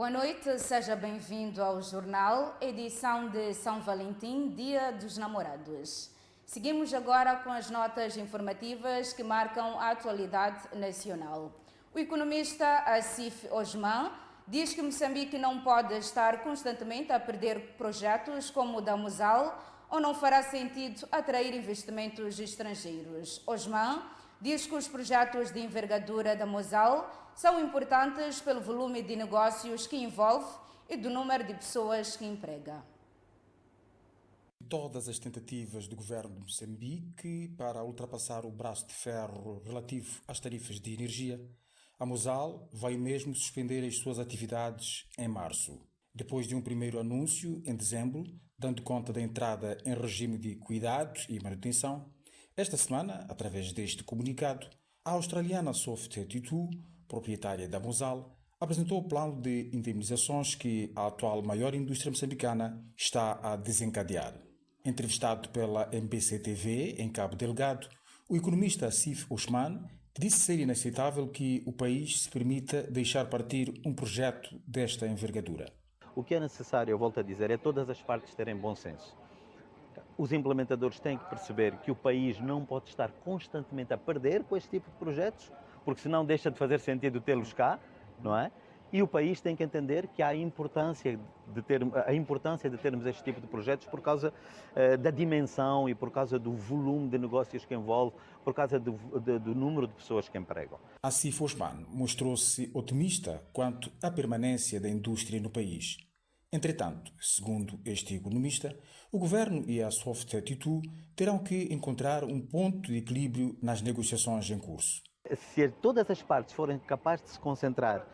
Boa noite, seja bem-vindo ao jornal, edição de São Valentim, Dia dos Namorados. Seguimos agora com as notas informativas que marcam a atualidade nacional. O economista Assif Osman diz que Moçambique não pode estar constantemente a perder projetos como o da Mosal, ou não fará sentido atrair investimentos estrangeiros. Osman diz que os projetos de envergadura da Mosal são importantes pelo volume de negócios que envolve e do número de pessoas que emprega. Todas as tentativas do governo de Moçambique para ultrapassar o braço de ferro relativo às tarifas de energia, a Mosal vai mesmo suspender as suas atividades em março. Depois de um primeiro anúncio, em dezembro, dando conta da entrada em regime de cuidados e manutenção, esta semana, através deste comunicado, a australiana Soft32, proprietária da Mosal, apresentou o plano de indemnizações que a atual maior indústria moçambicana está a desencadear. Entrevistado pela MPC-TV em Cabo Delgado, o economista Assif Osman disse ser inaceitável que o país se permita deixar partir um projeto desta envergadura. O que é necessário, eu volto a dizer, é todas as partes terem bom senso. Os implementadores têm que perceber que o país não pode estar constantemente a perder com este tipo de projetos, porque senão deixa de fazer sentido tê-los cá, não é? E o país tem que entender que há a importância de termos este tipo de projetos por causa da dimensão e por causa do volume de negócios que envolve, por causa do número de pessoas que empregam. Assif Osman mostrou-se otimista quanto à permanência da indústria no país. Entretanto, segundo este economista, o governo e a Soft32 terão que encontrar um ponto de equilíbrio nas negociações em curso. Se todas as partes forem capazes de se concentrar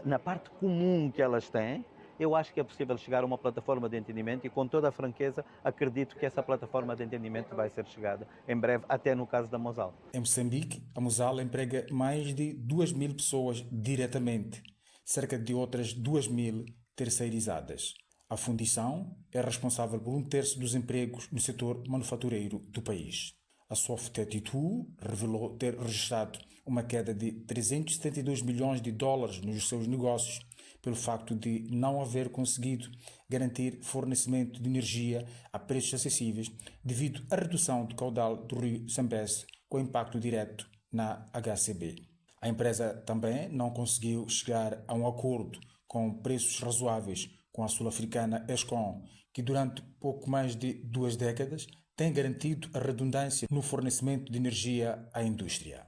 na parte comum que elas têm, eu acho que é possível chegar a uma plataforma de entendimento e, com toda a franqueza, acredito que essa plataforma de entendimento vai ser chegada em breve, até no caso da Mosal. Em Moçambique, a Mosal emprega mais de 2.000 pessoas diretamente, cerca de outras 2.000 terceirizadas. A fundição é responsável por 1/3 dos empregos no setor manufatureiro do país. A Soft32 revelou ter registrado uma queda de 372 milhões de dólares nos seus negócios pelo facto de não haver conseguido garantir fornecimento de energia a preços acessíveis devido à redução do caudal do rio Zambeze com impacto direto na HCB. A empresa também não conseguiu chegar a um acordo com preços razoáveis com a sul-africana Eskom, que durante pouco mais de 2 décadas tem garantido a redundância no fornecimento de energia à indústria.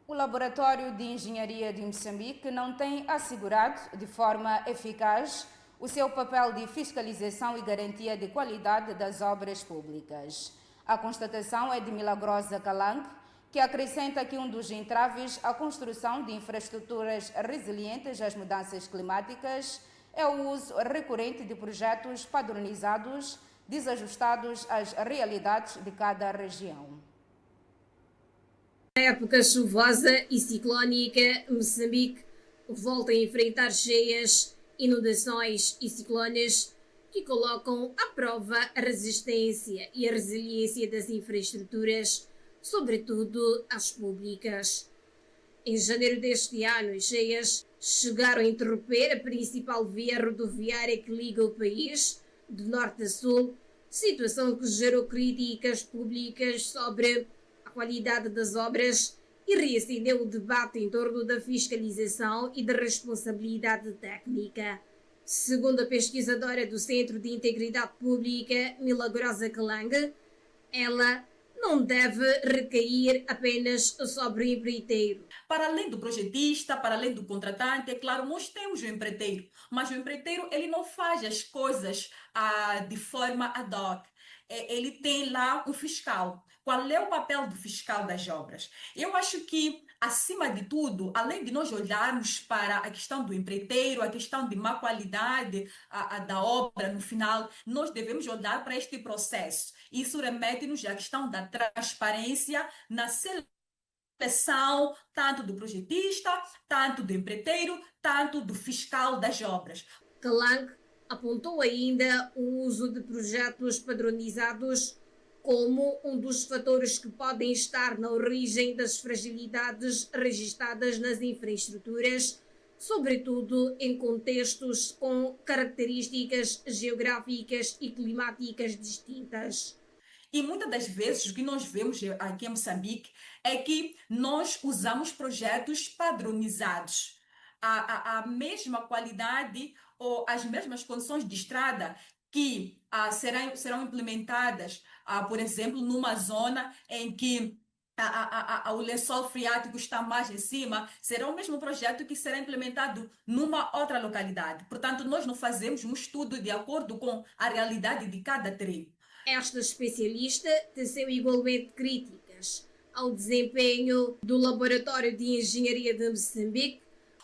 O Laboratório de Engenharia de Moçambique não tem assegurado de forma eficaz o seu papel de fiscalização e garantia de qualidade das obras públicas. A constatação é de Milagrosa Calang, que acrescenta que um dos entraves à construção de infraestruturas resilientes às mudanças climáticas é o uso recorrente de projetos padronizados, desajustados às realidades de cada região. Na época chuvosa e ciclónica, Moçambique volta a enfrentar cheias, inundações e ciclones que colocam à prova a resistência e a resiliência das infraestruturas, sobretudo as públicas. Em janeiro deste ano, as cheias chegaram a interromper a principal via rodoviária que liga o país, de norte a sul, situação que gerou críticas públicas sobre a qualidade das obras e reacendeu o debate em torno da fiscalização e da responsabilidade técnica. Segundo a pesquisadora do Centro de Integridade Pública, Milagrosa Calang, ela não deve recair apenas sobre o empreiteiro. Para além do projetista, para além do contratante, é claro, nós temos o empreiteiro, mas o empreiteiro ele não faz as coisas de forma ad hoc. Ele tem lá um fiscal. Qual é o papel do fiscal das obras? Eu acho que, acima de tudo, além de nós olharmos para a questão do empreiteiro, a questão de má qualidade da obra no final, nós devemos olhar para este processo. Isso remete-nos à questão da transparência na seleção, tanto do projetista, tanto do empreiteiro, tanto do fiscal das obras. Calang apontou ainda o uso de projetos padronizados como um dos fatores que podem estar na origem das fragilidades registadas nas infraestruturas, sobretudo em contextos com características geográficas e climáticas distintas. E muitas das vezes o que nós vemos aqui em Moçambique é que nós usamos projetos padronizados. A mesma qualidade ou as mesmas condições de estrada que serão implementadas, por exemplo, numa zona em que o lençol freático está mais em cima, será o mesmo projeto que será implementado numa outra localidade. Portanto, nós não fazemos um estudo de acordo com a realidade de cada tribo. Esta especialista teceu igualmente críticas ao desempenho do Laboratório de Engenharia de Moçambique.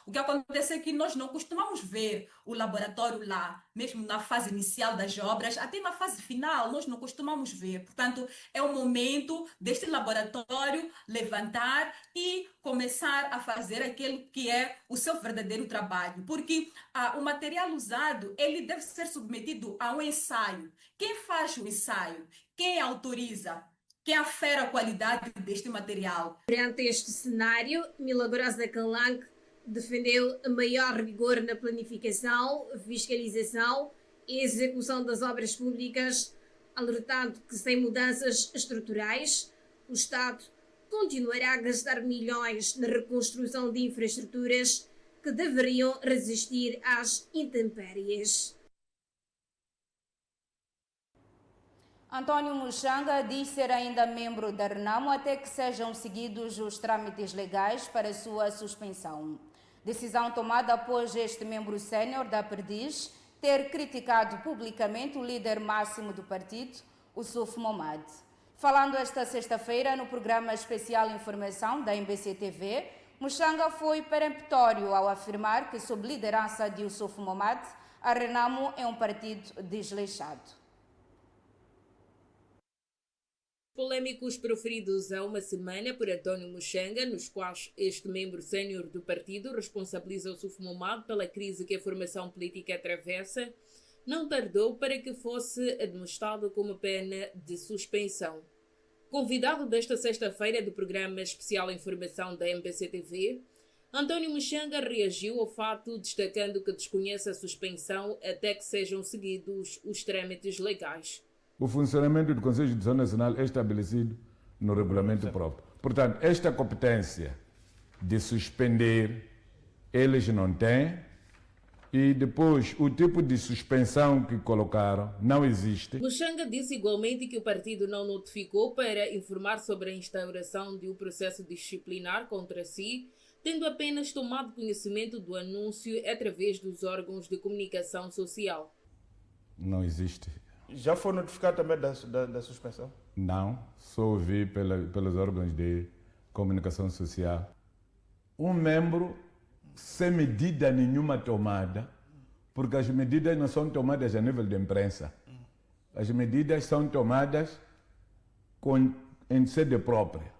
O que acontece é que nós não costumamos ver o laboratório lá, mesmo na fase inicial das obras, até na fase final, nós não costumamos ver. Portanto, é o momento deste laboratório levantar e começar a fazer aquilo que é o seu verdadeiro trabalho, porque o material usado, ele deve ser submetido a um ensaio. Quem faz o ensaio? Quem autoriza? Quem afere a qualidade deste material? Perante este cenário, Milagrosa Calanque defendeu maior rigor na planificação, fiscalização e execução das obras públicas, alertando que sem mudanças estruturais, o Estado continuará a gastar milhões na reconstrução de infraestruturas que deveriam resistir às intempéries. António Muxanga diz ser ainda membro da Renamo até que sejam seguidos os trâmites legais para sua suspensão. Decisão tomada após este membro sénior da Perdiz ter criticado publicamente o líder máximo do partido, o Suf Momad. Falando esta sexta-feira no programa especial Informação da MBC TV, Muxanga foi peremptório ao afirmar que, sob liderança de Suf Momad, a Renamo é um partido desleixado. Polêmicos proferidos há uma semana por António Muxanga, nos quais este membro sénior do partido responsabiliza o Suf Momad pela crise que a formação política atravessa, não tardou para que fosse admoestado como pena de suspensão. Convidado desta sexta-feira do programa especial Informação da MBC TV, António Muxanga reagiu ao fato, destacando que desconhece a suspensão até que sejam seguidos os trâmites legais. O funcionamento do Conselho Judicial Nacional é estabelecido no regulamento próprio. Portanto, esta competência de suspender, eles não têm, e depois o tipo de suspensão que colocaram não existe. Muxanga disse igualmente que o partido não notificou para informar sobre a instauração de um processo disciplinar contra si, tendo apenas tomado conhecimento do anúncio através dos órgãos de comunicação social. Não existe. Já foi notificado também da suspensão? Não, só ouvi pelos órgãos de comunicação social. Um membro sem medida nenhuma tomada, porque as medidas não são tomadas a nível de imprensa. As medidas são tomadas em sede própria.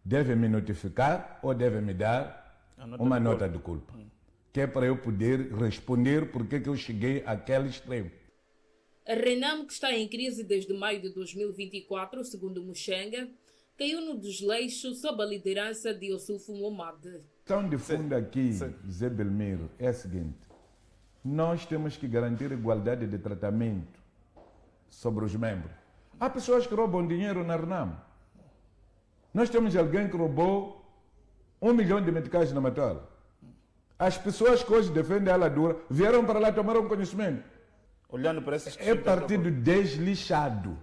Deve me notificar ou deve me dar uma nota de culpa. Que é para eu poder responder porque que eu cheguei àquele extremo. A Renamo, que está em crise desde maio de 2024, segundo Muxanga, caiu no desleixo sob a liderança de Suf Momad. A questão de fundo aqui, Zé Belmiro, é a seguinte. Nós temos que garantir igualdade de tratamento sobre os membros. Há pessoas que roubam dinheiro na Renamo. Nós temos alguém que roubou 1 milhão de meticais na Matola. As pessoas que hoje defendem a Aladura vieram para lá tomar um conhecimento. Olhando para esses... É partido desleixado.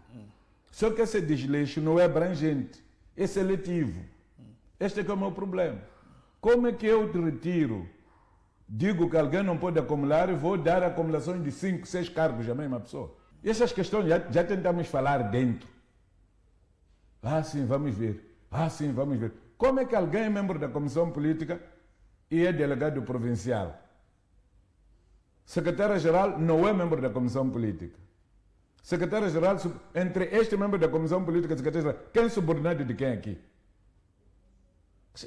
Só que esse desleixo não é abrangente, é seletivo. Este é que é o meu problema. Como é que eu te retiro? Digo que alguém não pode acumular e vou dar acumulações de 5, 6 cargos à mesma pessoa. E essas questões já tentamos falar dentro. Sim, vamos ver. Sim, vamos ver. Como é que alguém é membro da comissão política e é delegado provincial? Secretário-geral não é membro da comissão política. Secretário-geral, entre este membro da comissão política e secretário-geral, quem é subordinado de quem aqui?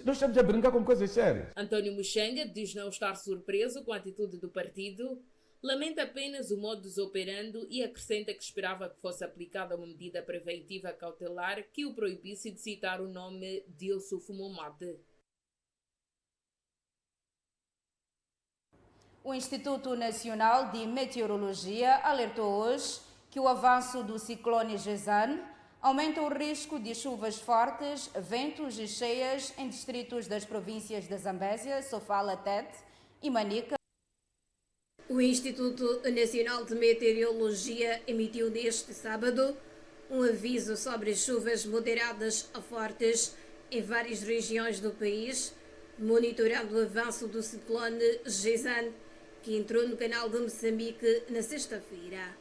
Nós estamos a brincar com coisas sérias. António Muxanga diz não estar surpreso com a atitude do partido, lamenta apenas o modus operandi e acrescenta que esperava que fosse aplicada uma medida preventiva cautelar que o proibisse de citar o nome de Suf Momad. O Instituto Nacional de Meteorologia alertou hoje que o avanço do ciclone Gesan aumenta o risco de chuvas fortes, ventos e cheias em distritos das províncias da Zambésia, Sofala, Tete e Manica. O Instituto Nacional de Meteorologia emitiu neste sábado um aviso sobre chuvas moderadas a fortes em várias regiões do país, monitorando o avanço do ciclone Gesan, que entrou no canal de Moçambique na sexta-feira.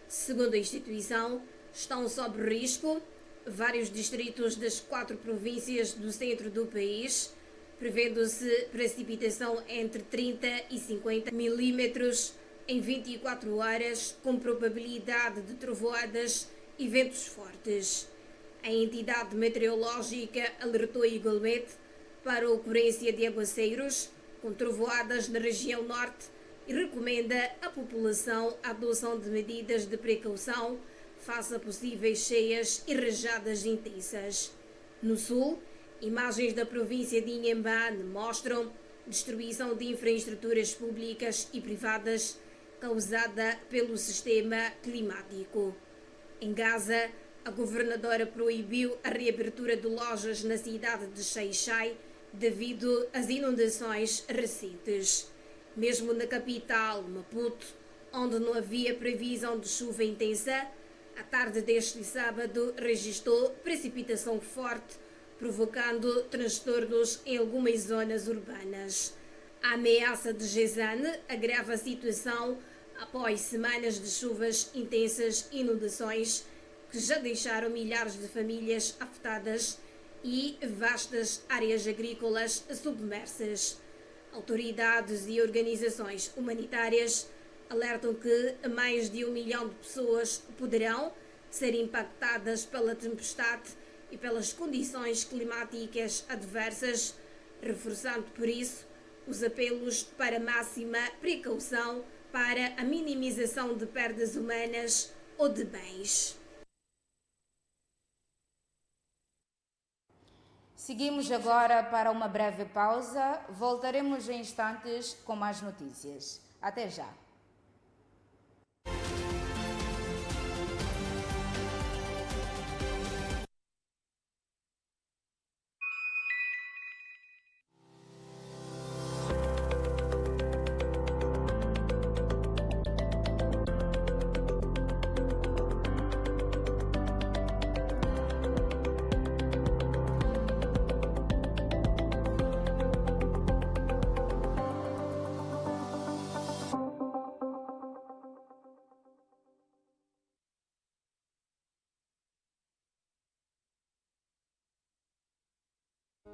Segundo a instituição, estão sob risco vários distritos das 4 províncias do centro do país, prevendo-se precipitação entre 30 e 50 milímetros em 24 horas, com probabilidade de trovoadas e ventos fortes. A entidade meteorológica alertou igualmente para a ocorrência de aguaceiros com trovoadas na região norte e recomenda à população a adoção de medidas de precaução face a possíveis cheias e rajadas intensas. No sul, imagens da província de Inhambane mostram destruição de infraestruturas públicas e privadas causada pelo sistema climático. Em Gaza, a governadora proibiu a reabertura de lojas na cidade de Xai-Xai devido às inundações recentes. Mesmo na capital, Maputo, onde não havia previsão de chuva intensa, a tarde deste sábado registrou precipitação forte, provocando transtornos em algumas zonas urbanas. A ameaça de Gesan agrava a situação após semanas de chuvas intensas e inundações que já deixaram milhares de famílias afetadas e vastas áreas agrícolas submersas. Autoridades e organizações humanitárias alertam que mais de 1 milhão de pessoas poderão ser impactadas pela tempestade e pelas condições climáticas adversas, reforçando por isso os apelos para máxima precaução para a minimização de perdas humanas ou de bens. Seguimos agora para uma breve pausa. Voltaremos em instantes com mais notícias. Até já.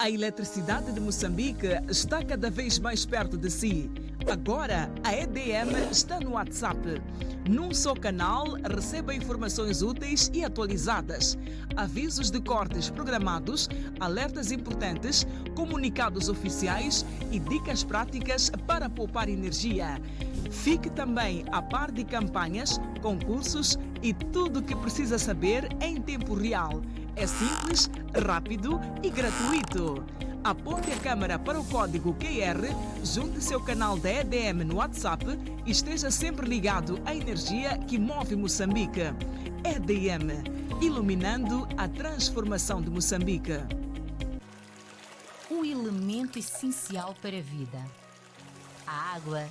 A eletricidade de Moçambique está cada vez mais perto de si. Agora, a EDM está no WhatsApp. Num só canal, receba informações úteis e atualizadas, avisos de cortes programados, alertas importantes, comunicados oficiais e dicas práticas para poupar energia. Fique também a par de campanhas, concursos e tudo o que precisa saber em tempo real. É simples, rápido e gratuito. Aponte a câmera para o código QR, junte seu canal da EDM no WhatsApp e esteja sempre ligado à energia que move Moçambique. EDM, iluminando a transformação de Moçambique. Um elemento essencial para a vida. A água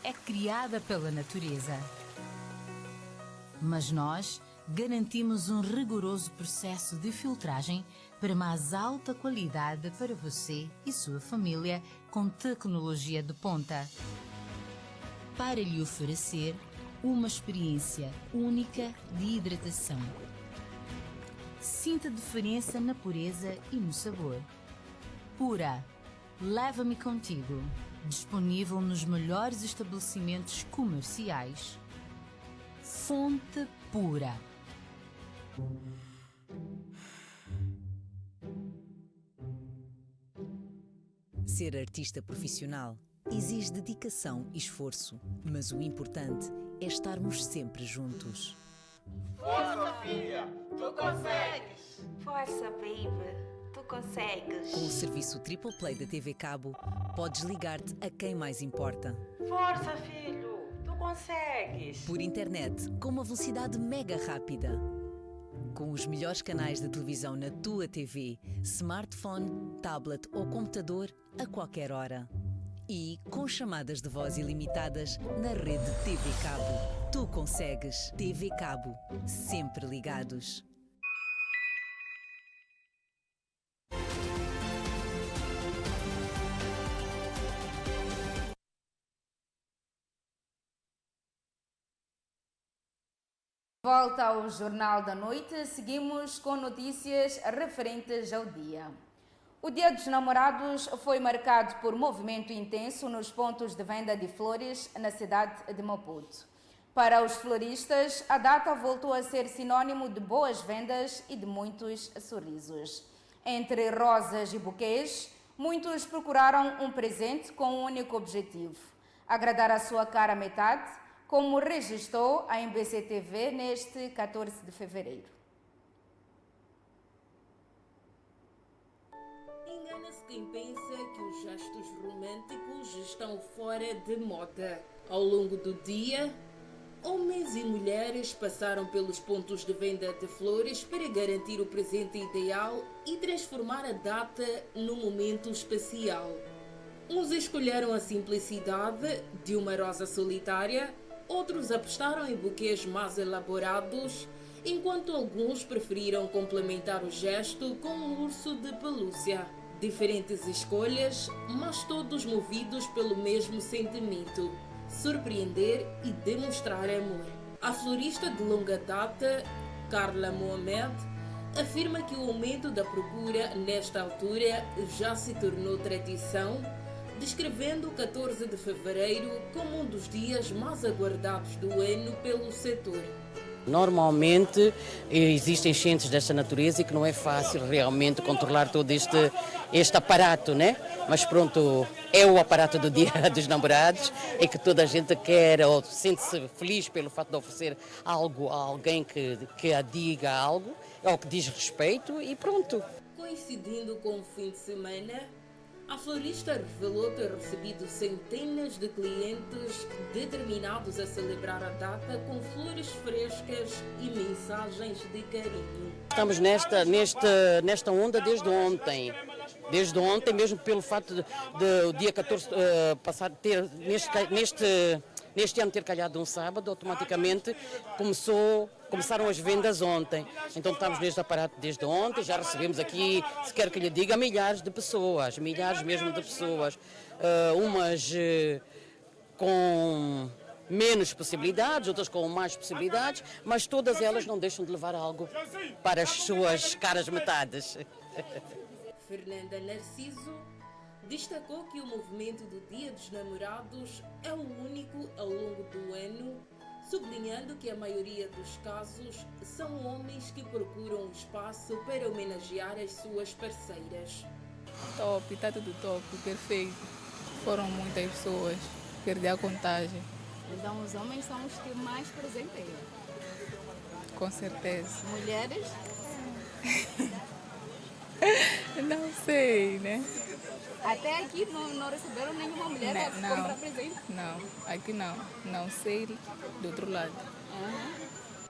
é criada pela natureza. Mas nós garantimos um rigoroso processo de filtragem para mais alta qualidade para você e sua família com tecnologia de ponta. Para lhe oferecer uma experiência única de hidratação. Sinta a diferença na pureza e no sabor. Pura, leva-me contigo. Disponível nos melhores estabelecimentos comerciais. Fonte Pura. Ser artista profissional exige dedicação e esforço, mas o importante é estarmos sempre juntos. Força, filha! Tu consegues! Força, baby! Tu consegues! Com o serviço Triple Play da TV Cabo, podes ligar-te a quem mais importa. Força, filho, tu consegues. Por internet, com uma velocidade mega rápida. Com os melhores canais de televisão na tua TV, smartphone, tablet ou computador a qualquer hora. E com chamadas de voz ilimitadas na rede TV Cabo. Tu consegues. TV Cabo. Sempre ligados. Volta ao Jornal da Noite, seguimos com notícias referentes ao dia. O Dia dos Namorados foi marcado por movimento intenso nos pontos de venda de flores na cidade de Maputo. Para os floristas, a data voltou a ser sinônimo de boas vendas e de muitos sorrisos. Entre rosas e buquês, muitos procuraram um presente com um único objetivo: agradar a sua cara metade, como registrou a MBC TV neste 14 de fevereiro. Engana-se quem pensa que os gestos românticos estão fora de moda. Ao longo do dia, homens e mulheres passaram pelos pontos de venda de flores para garantir o presente ideal e transformar a data num momento especial. Uns escolheram a simplicidade de uma rosa solitária, outros apostaram em buquês mais elaborados, enquanto alguns preferiram complementar o gesto com um urso de pelúcia. Diferentes escolhas, mas todos movidos pelo mesmo sentimento: surpreender e demonstrar amor. A florista de longa data, Carla Mohamed, afirma que o aumento da procura nesta altura já se tornou tradição, descrevendo o 14 de fevereiro como um dos dias mais aguardados do ano pelo setor. Normalmente existem enchentes desta natureza e que não é fácil realmente controlar todo este aparato, né? Mas pronto, é o aparato do Dia dos Namorados, é que toda a gente quer ou sente-se feliz pelo fato de oferecer algo a alguém que a diga algo, ou que diz respeito, e pronto. Coincidindo com o fim de semana, a florista revelou ter recebido centenas de clientes determinados a celebrar a data com flores frescas e mensagens de carinho. Estamos nesta onda desde ontem. Desde ontem, mesmo pelo fato de o dia 14 passar ter neste ano ter calhado um sábado, automaticamente começaram as vendas ontem. Então estamos neste aparato desde ontem, já recebemos aqui, se quer que lhe diga, milhares mesmo de pessoas. Umas com menos possibilidades, outras com mais possibilidades, mas todas elas não deixam de levar algo para as suas caras metades. Fernanda Narciso destacou que o movimento do Dia dos Namorados é o único ao longo do ano, sublinhando que a maioria dos casos são homens que procuram espaço para homenagear as suas parceiras. Top, está tudo top, perfeito. Foram muitas pessoas, perdi a contagem. Então os homens são os que mais presenteiam. Com certeza. Mulheres? Não sei, né? Até aqui não receberam nenhuma mulher para comprar presente? Não, aqui não. Não sei do outro lado.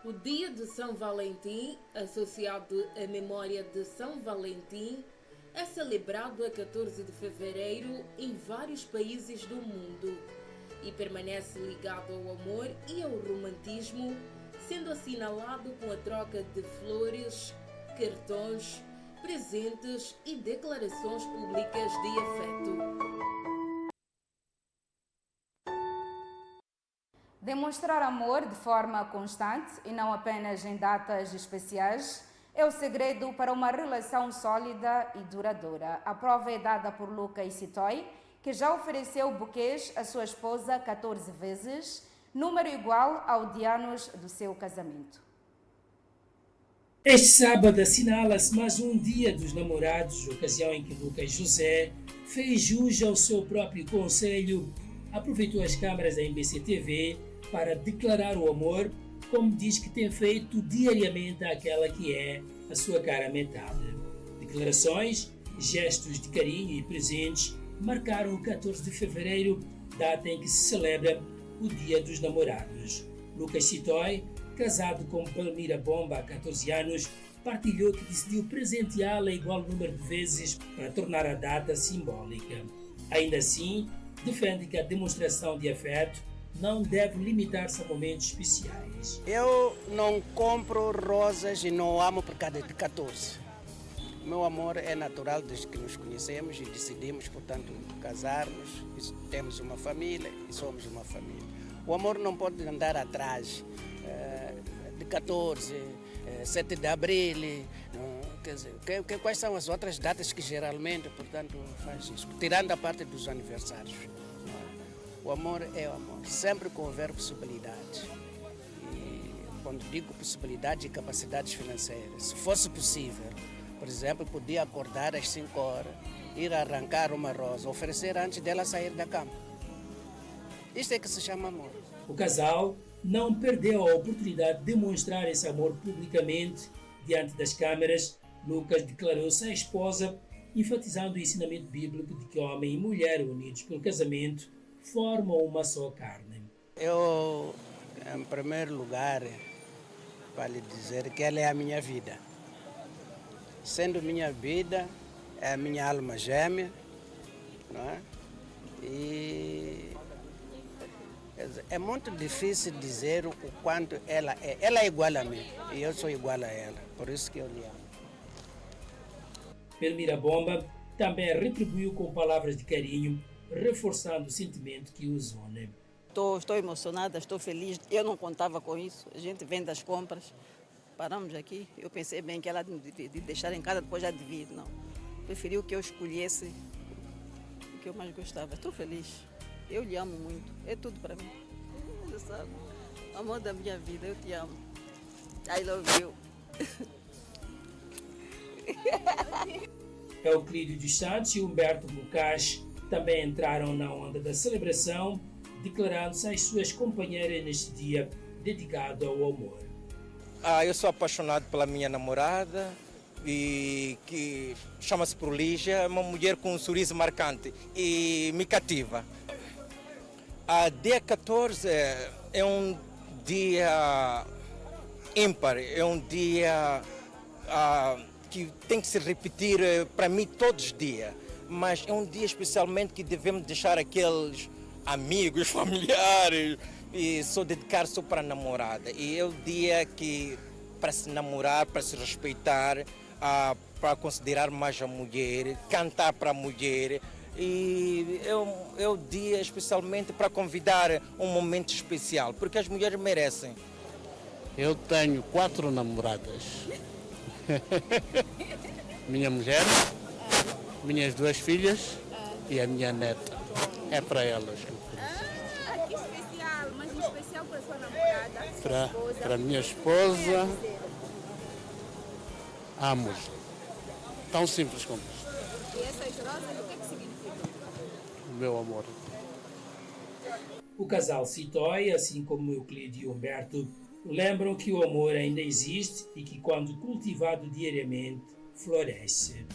O Dia de São Valentim, associado à memória de São Valentim, é celebrado a 14 de fevereiro em vários países do mundo e permanece ligado ao amor e ao romantismo, sendo assinalado com a troca de flores, cartões, presentes e declarações públicas de afeto. Demonstrar amor de forma constante e não apenas em datas especiais é o segredo para uma relação sólida e duradoura. A prova é dada por Luca Isitoi, que já ofereceu buquês à sua esposa 14 vezes, número igual ao de anos do seu casamento. Este sábado assinala-se mais um Dia dos Namorados, ocasião em que Lucas José fez jus ao seu próprio conselho, aproveitou as câmaras da MBC TV para declarar o amor, como diz que tem feito diariamente àquela que é a sua cara metade. Declarações, gestos de carinho e presentes marcaram o 14 de fevereiro data em que se celebra o Dia dos Namorados. Lucas Chitoy, casado com Palmira Bomba há 14 anos, partilhou que decidiu presenteá-la igual número de vezes para tornar a data simbólica. Ainda assim, defende que a demonstração de afeto não deve limitar-se a momentos especiais. Eu não compro rosas e não amo por causa de 14. Meu amor é natural desde que nos conhecemos e decidimos, portanto, casar-nos. Temos uma família e somos uma família. O amor não pode andar atrás de 14, 7 de abril. Quer dizer, quais são as outras datas que geralmente, portanto, faz isso? Tirando a parte dos aniversários. O amor é o amor, sempre com houver possibilidades. E quando digo possibilidades e capacidades financeiras, se fosse possível, por exemplo, podia acordar às 5 horas, ir arrancar uma rosa, oferecer antes dela sair da cama. Isto é que se chama amor. O casal não perdeu a oportunidade de demonstrar esse amor publicamente diante das câmeras. Lucas declarou-se à esposa, enfatizando o ensinamento bíblico de que homem e mulher unidos pelo casamento formam uma só carne. Eu, em primeiro lugar, para lhe dizer que ela é a minha vida. Sendo minha vida, é a minha alma gêmea, não é? E é muito difícil dizer o quanto ela é. Ela é igual a mim e eu sou igual a ela, por isso que eu lhe amo. Palmira Bomba também retribuiu com palavras de carinho, reforçando o sentimento que os une. Estou emocionada, estou feliz. Eu não contava com isso. A gente vem das compras, paramos aqui. Eu pensei bem que ela de deixar em casa, depois já devia. Não. Preferiu que eu escolhesse o que eu mais gostava. Estou feliz. Eu lhe amo muito. É tudo para mim. Você sabe. Amor da minha vida, eu te amo. I love you. Euclídio dos Santos e Humberto Bucache também entraram na onda da celebração, declarando-se às suas companheiras neste dia dedicado ao amor. Eu sou apaixonado pela minha namorada, e que chama-se Prolígia, é uma mulher com um sorriso marcante e me cativa. Dia 14 é um dia ímpar, é um dia que tem que se repetir para mim todos os dias, mas é um dia especialmente que devemos deixar aqueles amigos, familiares e só dedicar só para a namorada. E é o dia que para se namorar, para se respeitar, para considerar mais a mulher, cantar para a mulher. E é o dia especialmente para convidar um momento especial, porque as mulheres merecem. Eu tenho 4 namoradas. Minha mulher, minhas 2 filhas e a minha neta. É para elas. Que especial, mas especial para a sua namorada. Para minha esposa, amo. Tão simples como isso. E essas rosas, o que é que significa? Meu amor. O casal Chitoy, assim como Euclídio e Humberto, lembram que o amor ainda existe e que, quando cultivado diariamente, floresce.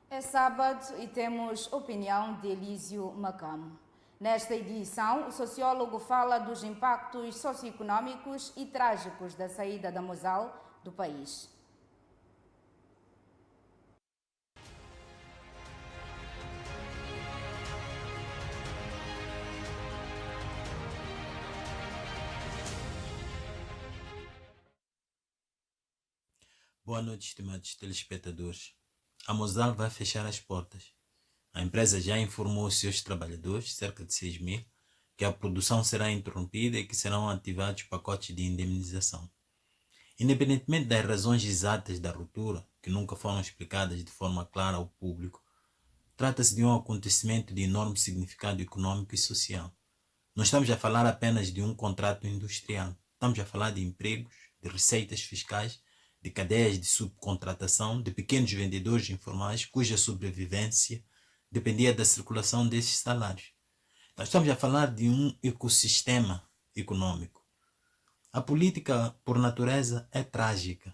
É sábado e temos opinião de Elísio Macamo. Nesta edição, o sociólogo fala dos impactos socioeconômicos e trágicos da saída da Mosal do país. Boa noite, estimados telespectadores. A Mosal vai fechar as portas. A empresa já informou os seus trabalhadores, cerca de 6.000, que a produção será interrompida e que serão ativados pacotes de indemnização. Independentemente das razões exatas da ruptura, que nunca foram explicadas de forma clara ao público, trata-se de um acontecimento de enorme significado econômico e social. Não estamos a falar apenas de um contrato industrial. Estamos a falar de empregos, de receitas fiscais, de cadeias de subcontratação, de pequenos vendedores informais cuja sobrevivência dependia da circulação desses salários. Nós estamos a falar de um ecossistema econômico. A política, por natureza, é trágica.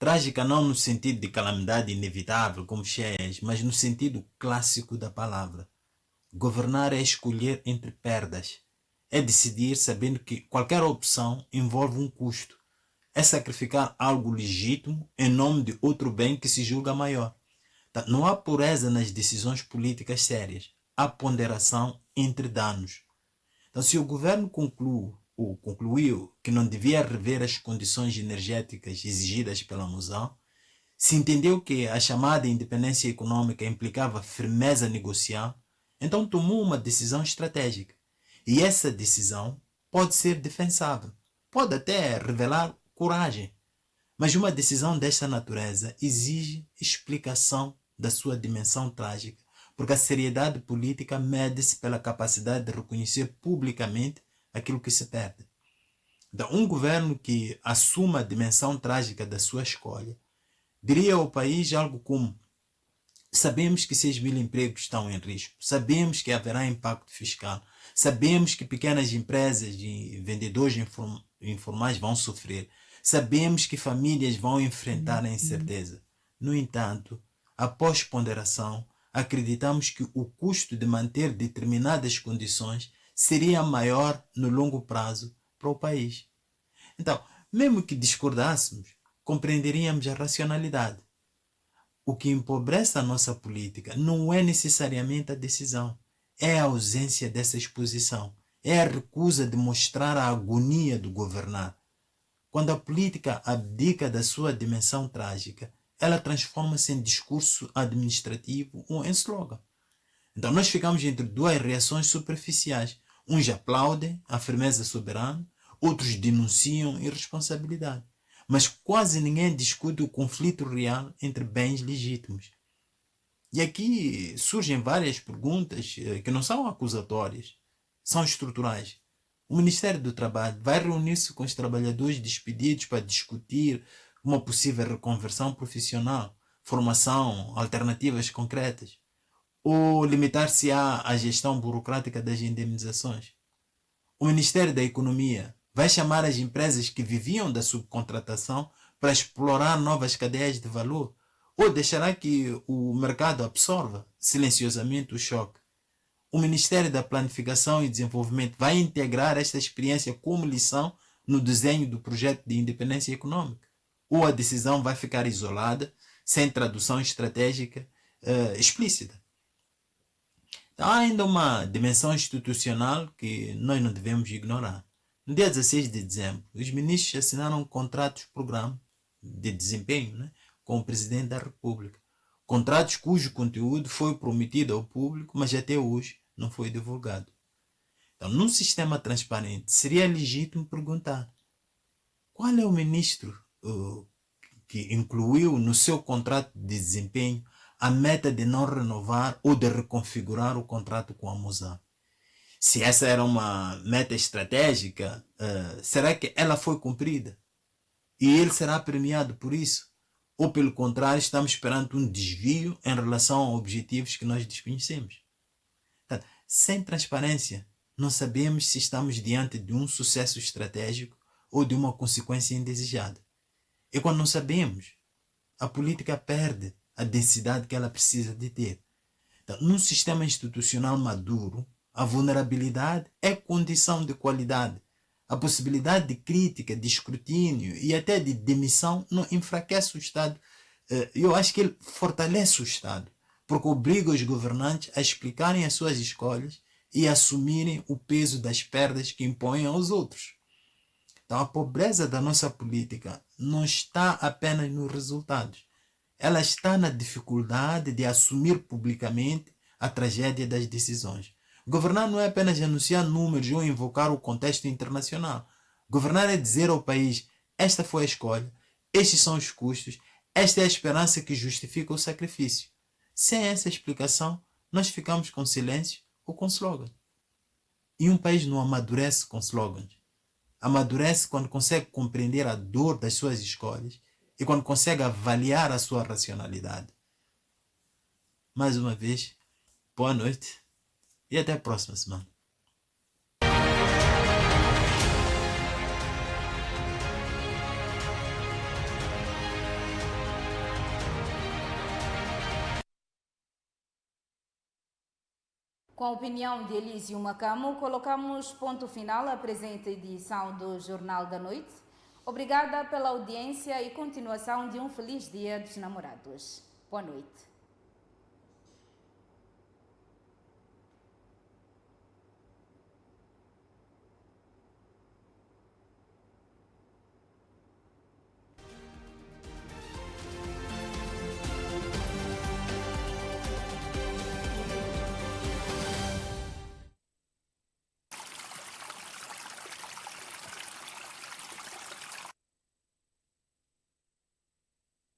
Trágica não no sentido de calamidade inevitável, como cheias, mas no sentido clássico da palavra. Governar é escolher entre perdas. É decidir sabendo que qualquer opção envolve um custo. É sacrificar algo legítimo em nome de outro bem que se julga maior. Não há pureza nas decisões políticas sérias. Há ponderação entre danos. Então, se o governo concluiu que não devia rever as condições energéticas exigidas pela Mozal, se entendeu que a chamada independência econômica implicava firmeza negocial, então tomou uma decisão estratégica. E essa decisão pode ser defensável, pode até revelar coragem, mas uma decisão desta natureza exige explicação da sua dimensão trágica, porque a seriedade política mede-se pela capacidade de reconhecer publicamente aquilo que se perde. Então, um governo que assuma a dimensão trágica da sua escolha diria ao país algo como: sabemos que 6 mil empregos estão em risco, sabemos que haverá impacto fiscal, sabemos que pequenas empresas e vendedores informais vão sofrer, sabemos que famílias vão enfrentar a incerteza. No entanto, após ponderação, acreditamos que o custo de manter determinadas condições seria maior no longo prazo para o país. Então, mesmo que discordássemos, compreenderíamos a racionalidade. O que empobrece a nossa política não é necessariamente a decisão, é a ausência dessa exposição, é a recusa de mostrar a agonia do governar. Quando a política abdica da sua dimensão trágica, ela transforma-se em discurso administrativo ou em slogan. Então nós ficamos entre duas reações superficiais. Uns aplaudem a firmeza soberana, outros denunciam irresponsabilidade. Mas quase ninguém discute o conflito real entre bens legítimos. E aqui surgem várias perguntas que não são acusatórias, são estruturais. O Ministério do Trabalho vai reunir-se com os trabalhadores despedidos para discutir uma possível reconversão profissional, formação, alternativas concretas, ou limitar-se-á à gestão burocrática das indemnizações? O Ministério da Economia vai chamar as empresas que viviam da subcontratação para explorar novas cadeias de valor, ou deixará que o mercado absorva silenciosamente o choque? O Ministério da Planificação e Desenvolvimento vai integrar esta experiência como lição no desenho do projeto de independência econômica? Ou a decisão vai ficar isolada, sem tradução estratégica explícita? Então, há ainda uma dimensão institucional que nós não devemos ignorar. No dia 16 de dezembro, os ministros assinaram contratos-programa de desempenho, com o Presidente da República. Contratos cujo conteúdo foi prometido ao público, mas até hoje não foi divulgado. Então, num sistema transparente, seria legítimo perguntar: qual é o ministro que incluiu no seu contrato de desempenho a meta de não renovar ou de reconfigurar o contrato com a Mozal? Se essa era uma meta estratégica, será que ela foi cumprida? E ele será premiado por isso? Ou, pelo contrário, estamos esperando um desvio em relação a objetivos que nós desconhecemos? Então, sem transparência, não sabemos se estamos diante de um sucesso estratégico ou de uma consequência indesejada. E quando não sabemos, a política perde a densidade que ela precisa de ter. Então, num sistema institucional maduro, a vulnerabilidade é condição de qualidade. A possibilidade de crítica, de escrutínio e até de demissão não enfraquece o Estado. Eu acho que ele fortalece o Estado, porque obriga os governantes a explicarem as suas escolhas e a assumirem o peso das perdas que impõem aos outros. Então, a pobreza da nossa política não está apenas nos resultados. Ela está na dificuldade de assumir publicamente a tragédia das decisões. Governar não é apenas anunciar números ou invocar o contexto internacional. Governar é dizer ao país: esta foi a escolha, estes são os custos, esta é a esperança que justifica o sacrifício. Sem essa explicação, nós ficamos com silêncio ou com slogan. E um país não amadurece com slogans. Amadurece quando consegue compreender a dor das suas escolhas e quando consegue avaliar a sua racionalidade. Mais uma vez, boa noite e até a próxima semana. Com a opinião de Elísio Macamo, colocamos ponto final à presente edição do Jornal da Noite. Obrigada pela audiência e continuação de um feliz Dia dos Namorados. Boa noite.